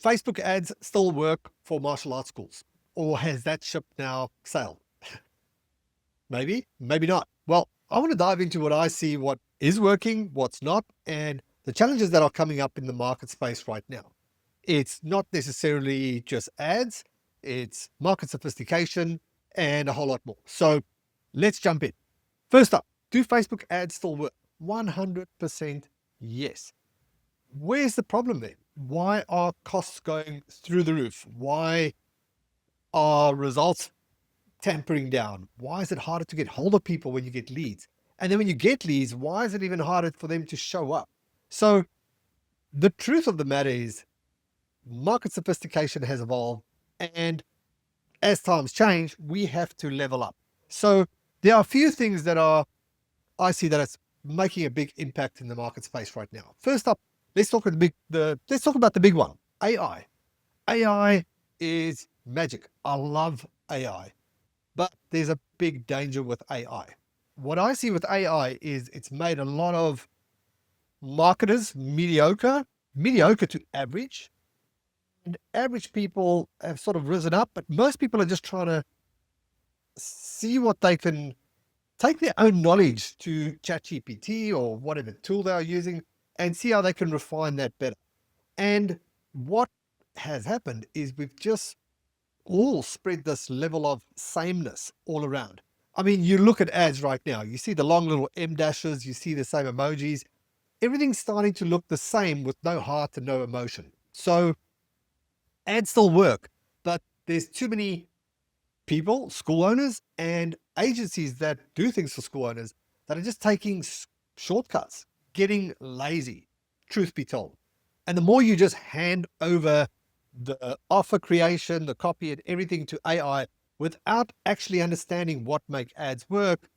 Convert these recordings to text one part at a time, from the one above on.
Facebook ads still work for martial arts schools? Or has that ship now sailed? Maybe, maybe not. Well, I want to dive into what I see, what is working, what's not, and the challenges that are coming up in the market space right now. It's not necessarily just ads, it's market sophistication and a whole lot more. So let's jump in. First up, do Facebook ads still work? 100% yes. Where's the problem then? Why are costs going through the roof? Why are results tampering down? Why is it harder to get hold of people when you get leads? And then when you get leads, why is it even harder for them to show up? So the truth of the matter is market sophistication has evolved, and as times change, we have to level up. So there are a few things that I see that it's making a big impact in the market space right now. First up, let's talk about the big one, AI. AI is magic. I love AI, but there's a big danger with AI. What I see with AI is it's made a lot of marketers mediocre to average, and average people have sort of risen up, but most people are just trying to see what they can take their own knowledge to ChatGPT or whatever tool they are using and see how they can refine that better. And what has happened is we've just all spread this level of sameness all around. I mean, you look at ads right now, you see the long little M dashes, you see the same emojis. Everything's starting to look the same with no heart and no emotion. So ads still work, but there's too many people, school owners and agencies that do things for school owners that are just taking shortcuts, getting lazy, truth be told. And the more you just hand over the offer creation, the copy and everything to AI without actually understanding what make ads work,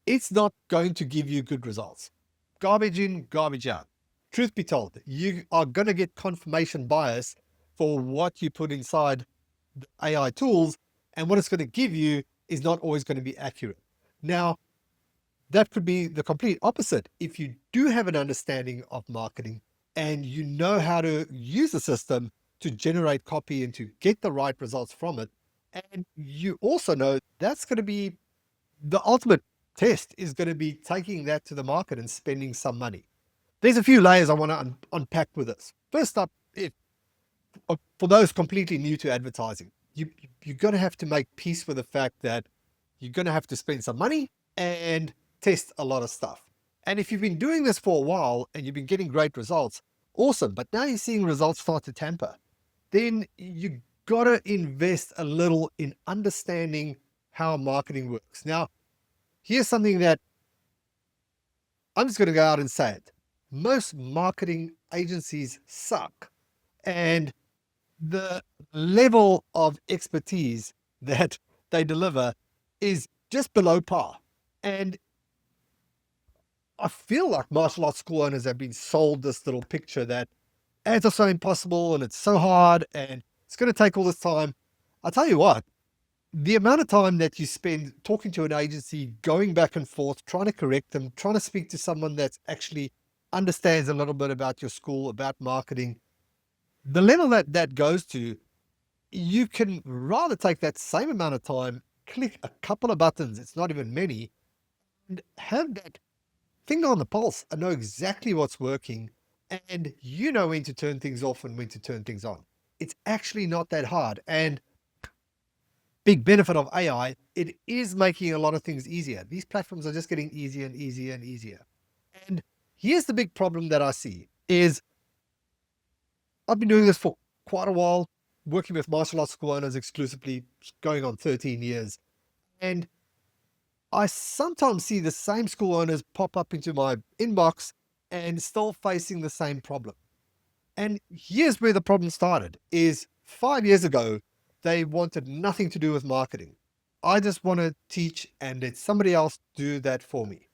it's not going to give you good results. Garbage in, garbage out. Truth be told, you are going to get confirmation bias for what you put inside the AI tools, and what it's going to give you is not always going to be accurate. Now, that could be the complete opposite. If you do have an understanding of marketing and you know how to use the system to generate copy and to get the right results from it, and you also know that's going to be the ultimate test, is going to be taking that to the market and spending some money. There's a few layers I want to unpack with this. First up, for those completely new to advertising, you're going to have to make peace with the fact that you're going to have to spend some money and test a lot of stuff. And if you've been doing this for a while and you've been getting great results, awesome. But now you're seeing results start to tamper. Then you got to invest a little in understanding how marketing works. Now, here's something that I'm just going to go out and say it. Most marketing agencies suck. And the level of expertise that they deliver is just below par. And I feel like martial arts school owners have been sold this little picture that ads are so impossible and it's so hard and it's going to take all this time. I'll tell you what, the amount of time that you spend talking to an agency, going back and forth, trying to correct them, trying to speak to someone that's actually understands a little bit about your school, about marketing, the level that goes to, you can rather take that same amount of time, click a couple of buttons, it's not even many, and have that finger on the pulse and know exactly what's working, and you know when to turn things off and when to turn things on. It's actually not that hard. And big benefit of AI, it is making a lot of things easier. These platforms are just getting easier and easier and easier. And here's the big problem that I see is I've been doing this for quite a while, working with martial arts school owners exclusively, going on 13 years. And I sometimes see the same school owners pop up into my inbox and still facing the same problem. And here's where the problem started, is 5 years ago, they wanted nothing to do with marketing. I just want to teach and let somebody else do that for me.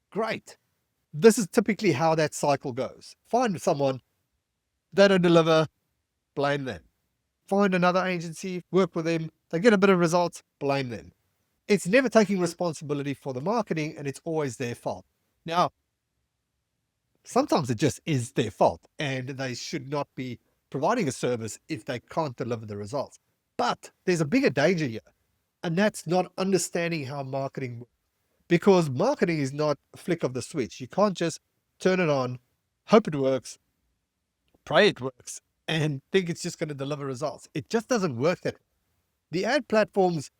Great. This is typically how that cycle goes. Find someone, they don't deliver, blame them. Find another agency, work with them, they get a bit of results, blame them. It's never taking responsibility for the marketing, and it's always their fault. Now, sometimes it just is their fault and they should not be providing a service if they can't deliver the results. But there's a bigger danger here, and that's not understanding how marketing works. Because marketing is not a flick of the switch. You can't just turn it on, hope it works, pray it works, and think it's just going to deliver results. It just doesn't work that way. The ad platforms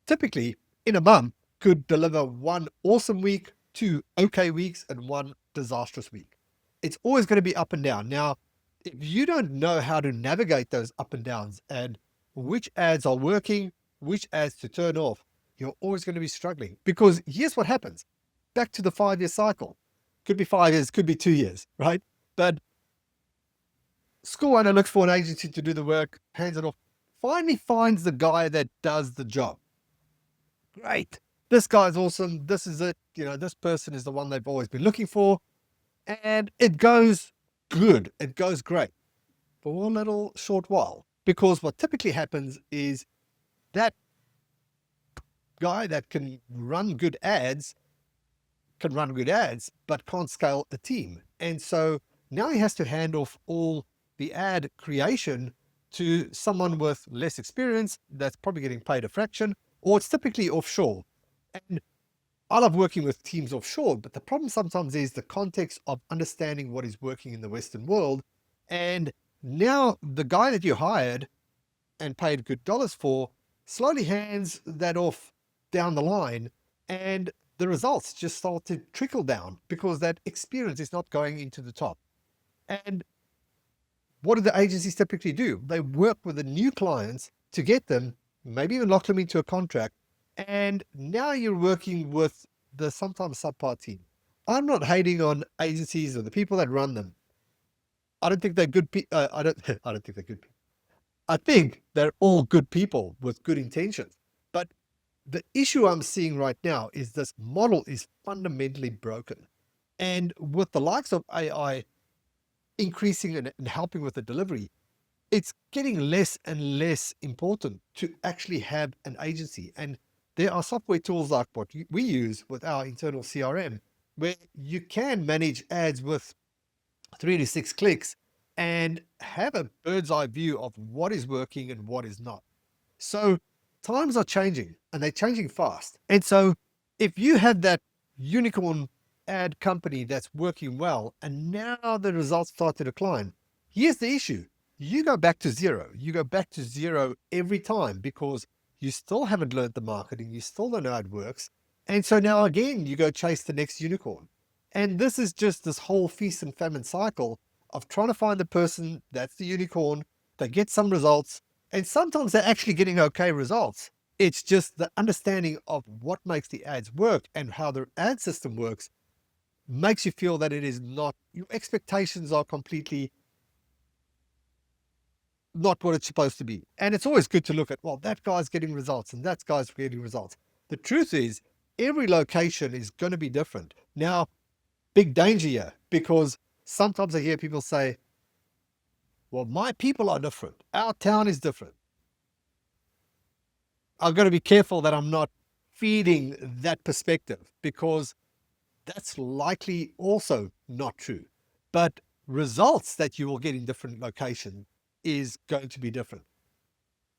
typically in a month could deliver one awesome week, two okay weeks, and one disastrous week. It's always going to be up and down. Now, if you don't know how to navigate those up and downs and which ads are working, which ads to turn off, you're always going to be struggling. Because here's what happens. Back to the 5-year cycle. Could be 5 years, could be 2 years, right? But school owner looks for an agency to do the work, hands it off, finally finds the guy that does the job. Great. This guy's awesome. This is it. This person is the one they've always been looking for. And it goes good. It goes great for a little short while. Because what typically happens is that guy that can run good ads, but can't scale the team. And so now he has to hand off all the ad creation to someone with less experience that's probably getting paid a fraction, or it's typically offshore. And I love working with teams offshore, but the problem sometimes is the context of understanding what is working in the Western world. And now the guy that you hired and paid good dollars for slowly hands that off down the line, and the results just start to trickle down because that experience is not going into the top. And what do the agencies typically do? They work with the new clients to get them, maybe even lock them into a contract. And now you're working with the sometimes subpar team. I'm not hating on agencies or the people that run them. I don't think they're good people. I don't think they're good people. I think they're all good people with good intentions. But the issue I'm seeing right now is this model is fundamentally broken. And with the likes of AI increasing and helping with the delivery, it's getting less and less important to actually have an agency. And there are software tools like what we use with our internal CRM, where you can manage ads with 3 to 6 clicks and have a bird's eye view of what is working and what is not. So times are changing, and they're changing fast. And so if you have that unicorn ad company that's working well, and now the results start to decline, here's the issue. You go back to zero. You go back to zero every time because you still haven't learned the marketing. You still don't know how it works. And so now again, you go chase the next unicorn. And this is just this whole feast and famine cycle of trying to find the person that's the unicorn. They get some results, and sometimes they're actually getting okay results. It's just the understanding of what makes the ads work and how the ad system works makes you feel that it is not, your expectations are completely not what it's supposed to be. And it's always good to look at, well, that guy's getting results and that guy's getting results. The truth is every location is going to be different. Now, big danger here, because sometimes I hear people say, well, my people are different. Our town is different. I've got to be careful that I'm not feeding that perspective, because that's likely also not true. But results that you will get in different locations is going to be different.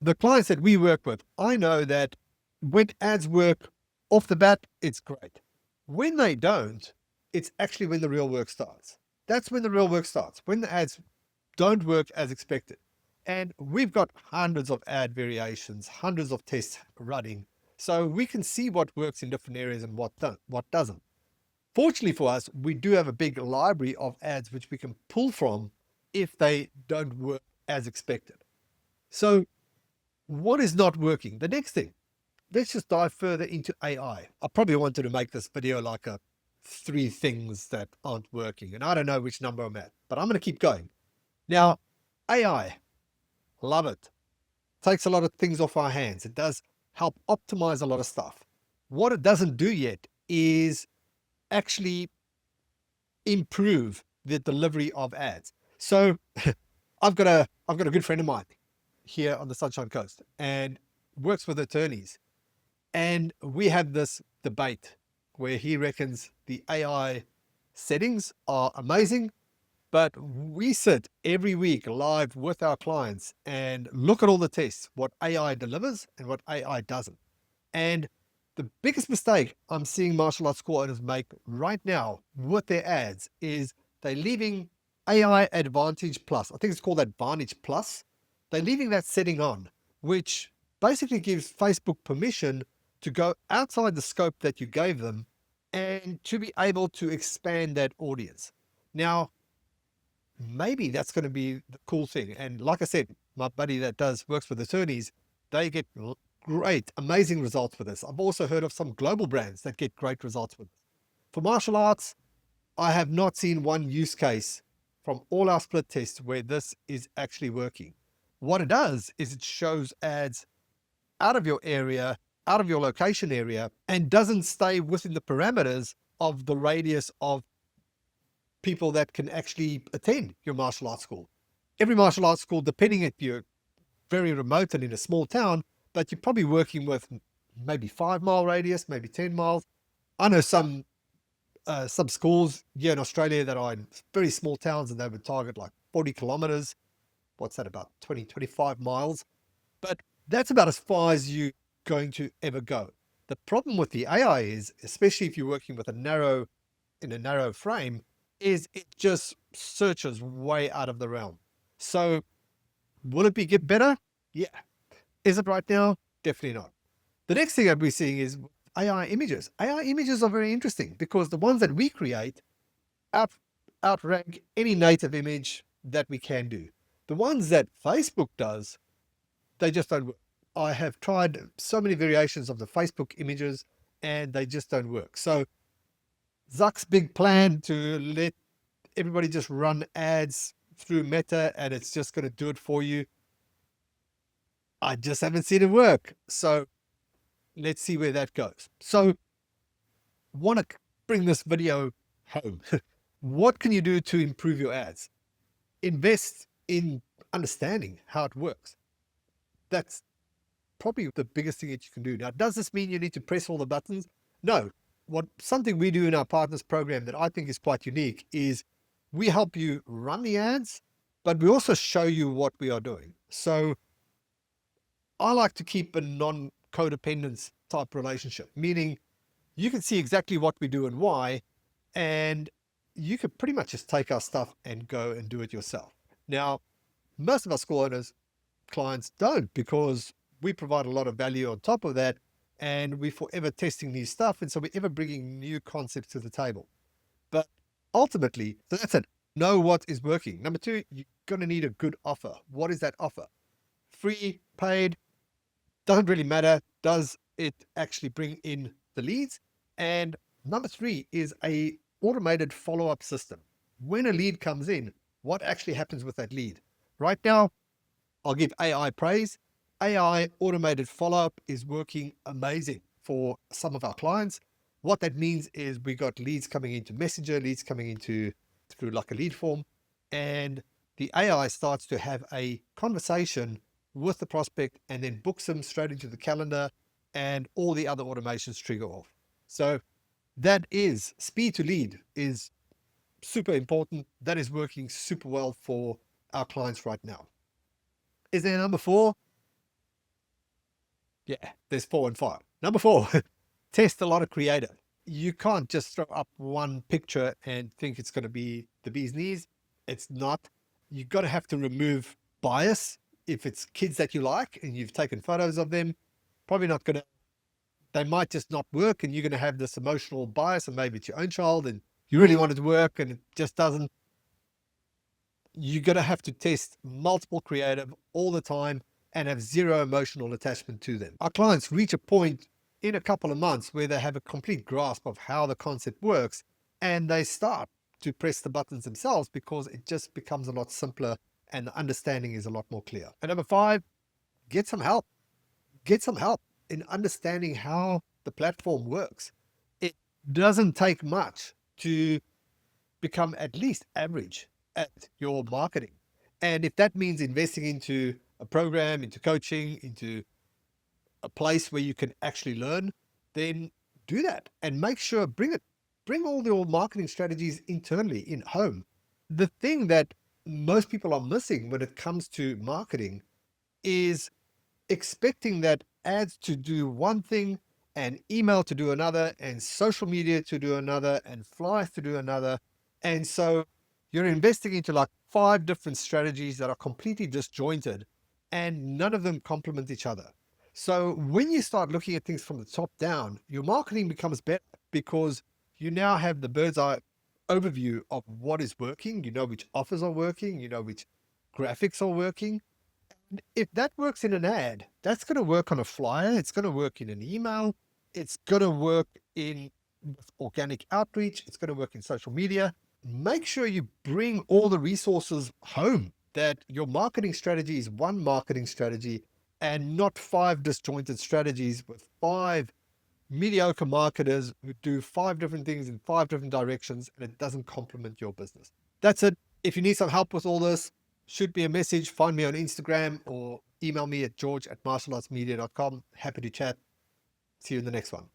The clients that we work with, I know that when ads work off the bat, it's great. When they don't, it's actually when the real work starts. That's when the real work starts, when the ads don't work as expected. And we've got hundreds of ad variations, hundreds of tests running, so we can see what works in different areas and what doesn't. Fortunately for us, we do have a big library of ads which we can pull from if they don't work as expected. So what is not working? The next thing, let's just dive further into AI. I probably wanted to make this video like 3 things that aren't working, and I don't know which number I'm at, but I'm going to keep going. Now, AI, love it. Takes a lot of things off our hands. It does help optimize a lot of stuff. What it doesn't do yet is actually improve the delivery of ads. So I've got a good friend of mine here on the Sunshine Coast and works with attorneys. And we have this debate where he reckons the AI settings are amazing But we sit every week live with our clients and look at all the tests, what AI delivers and what AI doesn't. And the biggest mistake I'm seeing martial arts school owners make right now with their ads is they're leaving AI Advantage Plus. I think it's called Advantage Plus. They're leaving that setting on, which basically gives Facebook permission to go outside the scope that you gave them and to be able to expand that audience. Now, maybe that's going to be the cool thing. And like I said, my buddy that works with attorneys, they get great, amazing results with this. I've also heard of some global brands that get great results with this. For martial arts, I have not seen one use case from all our split tests where this is actually working. What it does is it shows ads out of your area, out of your location area, and doesn't stay within the parameters of the radius of people that can actually attend your martial arts school. Every martial arts school, depending if you're very remote and in a small town, but you're probably working with maybe 5 mile radius, maybe 10 miles. I know some schools here in Australia that are in very small towns and they would target like 40 kilometers. What's that, about 20, 25 miles? But that's about as far as you're going to ever go. The problem with the AI is, especially if you're working with in a narrow frame, is it just searches way out of the realm. So will it get better? Yeah. Is it right now? Definitely not. The next thing that we're seeing is AI images. AI images are very interesting because the ones that we create outrank any native image that we can do. The ones that Facebook does, they just don't work. I have tried so many variations of the Facebook images and they just don't work. So Zuck's big plan to let everybody just run ads through Meta and it's just going to do it for you, I just haven't seen it work. So let's see where that goes. So want to bring this video home. What can you do to improve your ads? Invest in understanding how it works. That's probably the biggest thing that you can do. Now, does this mean you need to press all the buttons? No. Something we do in our partners program that I think is quite unique is we help you run the ads, but we also show you what we are doing. So I like to keep a non-codependence type relationship, meaning you can see exactly what we do and why, and you could pretty much just take our stuff and go and do it yourself. Now, most of our school owners clients don't, because we provide a lot of value on top of that, and we're forever testing new stuff, and so we're ever bringing new concepts to the table. But ultimately, so that's it. Know what is working. Number two, you're going to need a good offer. What is that offer? Free, paid, doesn't really matter. Does it actually bring in the leads? And number three is a automated follow-up system. When a lead comes in, what actually happens with that lead? Right now, I'll give AI praise. AI automated follow-up is working amazing for some of our clients. What that means is we got leads coming into Messenger, leads coming into through like a lead form, and the AI starts to have a conversation with the prospect and then books them straight into the calendar, and all the other automations trigger off. So that is speed to lead is super important. That is working super well for our clients right now. Is there number four? Yeah, there's 4 and 5. Number 4, test a lot of creative. You can't just throw up one picture and think it's going to be the bee's knees. It's not. You've got to have to remove bias. If it's kids that you like and you've taken photos of them, probably not going to, they might just not work, and you're going to have this emotional bias, and maybe it's your own child and you really want it to work and it just doesn't. You're going to have to test multiple creative all the time and have zero emotional attachment to them. Our clients reach a point in a couple of months where they have a complete grasp of how the concept works, and they start to press the buttons themselves because it just becomes a lot simpler and the understanding is a lot more clear. And number 5, get some help. Get some help in understanding how the platform works. It doesn't take much to become at least average at your marketing. And if that means investing into a program, into coaching, into a place where you can actually learn, then do that and make sure, bring all your marketing strategies internally in home. the thing that most people are missing when it comes to marketing is expecting that ads to do one thing and email to do another and social media to do another and flyers to do another. And so you're investing into like 5 different strategies that are completely disjointed and none of them complement each other. So when you start looking at things from the top down, your marketing becomes better because you now have the bird's eye overview of what is working. You know which offers are working, you know which graphics are working. If that works in an ad, that's going to work on a flyer. It's going to work in an email. It's going to work in organic outreach. It's going to work in social media. Make sure you bring all the resources home, that your marketing strategy is one marketing strategy and not 5 disjointed strategies with 5 mediocre marketers who do 5 different things in 5 different directions, and it doesn't complement your business. That's it. If you need some help with all this, shoot me a message, find me on Instagram, or email me at george@martialartsmedia.com. Happy to chat. See you in the next one.